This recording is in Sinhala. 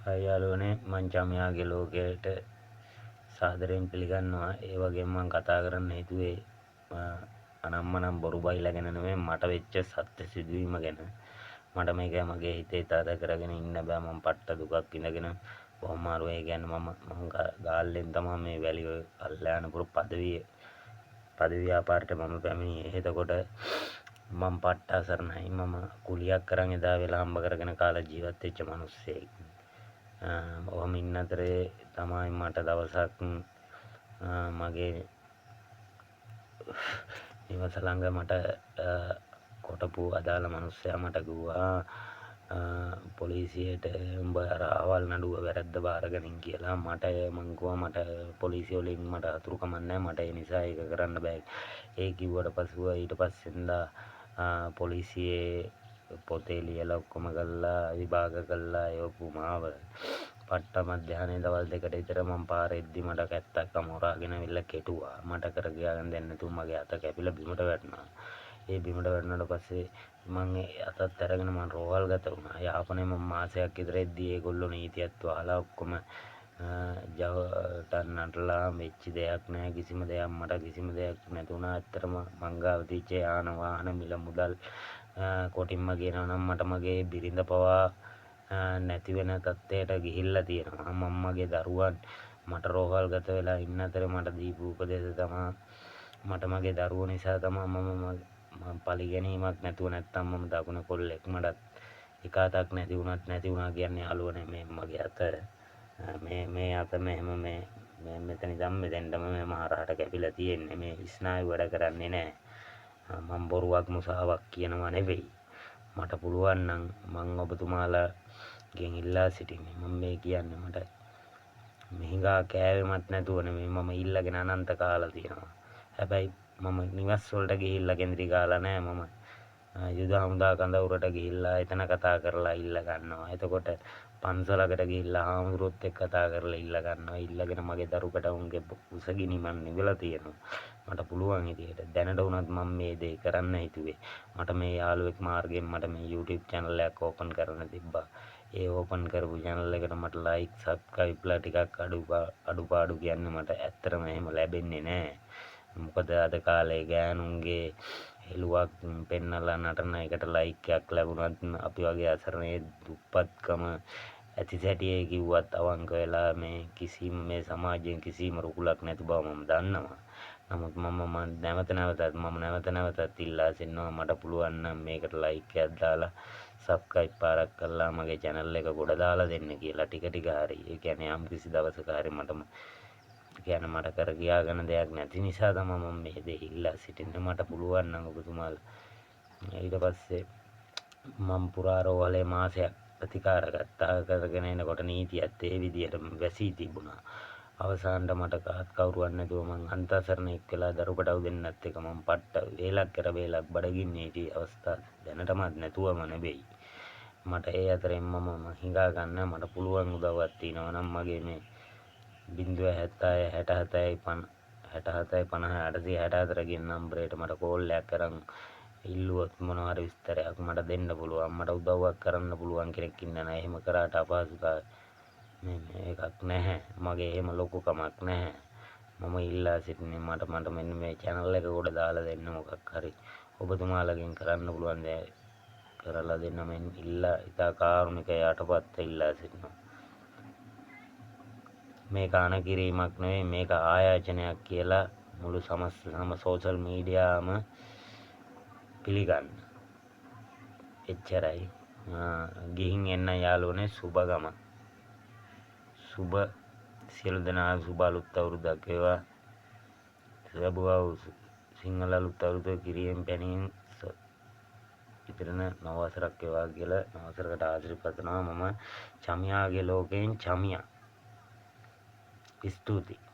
අයියාලුවනේ මං චමයාගේ ලෝකයට සාදරයෙන් පිළිගන්නවා. ඒ වගේම මං කතා කරන්න හිතුවේ අනම්මනම් බොරු බයිලා නෙමෙයි මට වෙච්ච සත්‍ය සිදුවීම ගැන. මට මේක මගේ හිතේ තද කරගෙන ඉන්න බෑ. මං පට්ට දුකක් ඉඳගෙන බොහොම අමාරුයි. ඒ කියන්නේ මම ගාල්ලෙන් තමයි මේ වැලිය කල්යාණපුර පදවිය ව්‍යාපාරයට මම පැමිණියේ. එතකොට මම පට්ට අසරණයි. මම කුලියක් කරන් එදා වෙලා හම්බ කරගෙන කාලා ජීවත් වෙච්ච මිනිස්සෙක්. ඔහම ඉන්න අතරේ තමයි මට දවසක් මගේ නිවස ළඟ මට කොටපු අදාළ මිනිස්සයා මට කිව්වා පොලිසියට උඹ අර අහවල් නඩුව වැරද්ද බාරගනින් කියලා. මං කිව්වා මට පොලිසිය වලින් මට අතුරුකමක් නැහැ. මට ඒ නිසා ඒක කරන්න බෑ. ඒ කිව්වට පස්සෙ ඊට පස්සෙන්දා පොලිසියේ පොතේ ලියලා ඔක්කොම කරලා විභාග කළා එවපු මාව පට්ට මධ්‍යහනේ දවල් 2ට විතර මම පාරේ එද්දි මට කැත්තක් අමෝරාගෙන ඇවිල්ලා කෙටුවා. මට කර ගියාගෙන දෙන්න නැතුව මගේ අත කැපිලා බිමට වැටුණා. ඒ බිමට වැටුණාට පස්සේ මම අතත් අරගෙන මම රෝහල් ගත වුණා. යාපනයේ මම මාසයක් විතර එද්දි ඒගොල්ලෝ නීතියත් වහලා ඔක්කොම නටලා වෙච්ච දෙයක් නැහැ. කිසිම දෙයක් මට කිසිම දෙයක් නැතුණා. ඇත්තටම මං ගාව තිච්ච යාන වාහන මිල මුදල් කොටින්ම කියනවා නම් මට මගේ බිරිඳ පවා නැති වෙන තත්ත්වයට ගිහිල්ලා තියෙනවා. මගේ දරුවන් මට රෝහල් ගත වෙලා ඉන්න අතරේ මට දීපු උපදේශ තමයි මට මගේ දරුවෝ නිසා තමයි මම පරිගැනීමක් නැතුව නැත්තම් මම දකුණ කොල්ලෙක්. මටත් එක අතක් නැති වුණා කියන්නේ යාළුවා නෙමෙයි මගේ අත. මේ අත මෙහෙම මේ මෙතන ඉඳන් මෙතෙන්ටම මේ මහරහට කැපිලා තියෙන්නේ. මේ ස්නායු වැඩ කරන්නේ නැහැ. මම බොරුවක් මුසාවක් කියනවා නෙවෙයි. මට පුළුවන් නම් මම ඔබතුමාලාගෙන් ඉල්ලා සිටින්නේ මම මේ කියන්නේ මට මිහිඟා කෑවෙමත් නැතුව නෙමෙයි මම ඉල්ලගෙන අනන්ත කාලා තියෙනවා. හැබැයි මම නිවස් වලට ගිහිල්ලා කෙන්ද්‍රි කාලා නැහැ. මම යුද හමුදා කඳවුරට ගිහිල්ලා එතන කතා කරලා ඉල්ල ගන්නවා. එතකොට පන්සලකට ගිහිල්ලා හාමුදුරුවොත් එක්ක කතා කරලා ඉල්ල ගන්නවා. ඉල්ලගෙන මගේ දරුකට උන්ගේ උසගිනි මන් නිවලා තියෙනවා. මට පුළුවන් විදියට දැනට වුණත් මම මේ දේ කරන්න හිතුවේ. මට මේ යාළුවෙක් මාර්ගයෙන් මට මේ YouTube channel එකක් ඕපන් කරන්න තිබ්බා. ඒ ඕපන් කරපු channel එකට මට like subscribe ලා ටිකක් අඩුපාඩු කියන්නේ මට ඇත්තටම එහෙම ලැබෙන්නේ නැහැ. මොකද අද කාලේ ගෑනුන්ගේ හෙළුවක් පෙන්නලා නටන එකට like එකක් ලැබුණත් අපි වගේ අසරණේ දුප්පත්කම ඇති සැටියේ කිව්වත් අවංක වෙලා මේ කිසිම මේ සමාජයෙන් කිසිම රුකුලක් නැති බව මම දන්නවා. නමුත් මම නැවත නැවතත් ඉල්ලා සිටිනවා මට පුළුවන් නම් මේකට like එකක් දාලා subscribe පාරක් කරලා මගේ channel එක ගොඩ දාලා දෙන්න කියලා ටික හරි. ඒ කියන්නේ යම් කිසි දවසක හරි මට කර ගියාගෙන දෙයක් නැති නිසා තමයි මම මේ දේ ඉල්ලා සිටින්නේ. මට පුළුවන් නම් ඔබතුමාලා ඊට පස්සේ මම පුරා රෝහලේ මාසයක් ප්‍රතිකාර ගත්තා. කරගෙන එනකොට නීතියත් ඒ විදිහටම වැසී තිබුණා. අවසානට මට කවුරුවත් නැතුව මං අන්තසරණෙක් වෙලා දරුපටව දෙන්නත් එක මම පට්ට වේලක් බඩගින්නේ හිටි අවස්ථා දැනටමත් නැතුවම නෙවෙයි. මට ඒ අතරෙන් මම හිඟා ගන්න මට පුළුවන් උදව්වක් තියෙනවා නම් මගේ මේ 076 67 50 864 කියන නම්බරයට මට කෝල් එකක් කරන් ඉල්ලුවොත් මොනවා හරි විස්තරයක් මට දෙන්න පුළුවන්. මට උදව්වක් කරන්න පුළුවන් කෙනෙක් ඉන්න නෑ. එහෙම කරාට අපහසුතාවය එකක් නැහැ. මගේ එහෙම ලොකුකමක් නැහැ. මම ඉල්ලා සිටින්නේ මට මෙන්න මේ channel එක ගොඩ දාලා දෙන්න මොකක් හරි ඔබතුමාලගෙන් කරන්න පුළුවන් දේ කරලා දෙන්න මම ඉල්ලා ඉතා කාරුණික යටපත් ඉල්ලා සිටිනවා. මේක අනකිරීමක් නෙවෙයි මේක ආයාචනයක් කියලා මුළු සම සෝෂල් මීඩියාම පිළිගන්න. එච්චරයි. ගිහින් එන්න යාළුවනේ සුබ ගමන්. සුබ සියලු දෙනා සුබ අලුත් අවුරුද්දක් වේවා. සුබව සිංහල අලුත් අවුරුද්ද කිරියෙන් පැණියෙන් ඉතිරන නව වසරක් වේවා කියලා නව වසරකට ආශිර්වාද කරනවා. මම චමියාගේ ලෝකයෙන් චමියා. ස්තුතියි.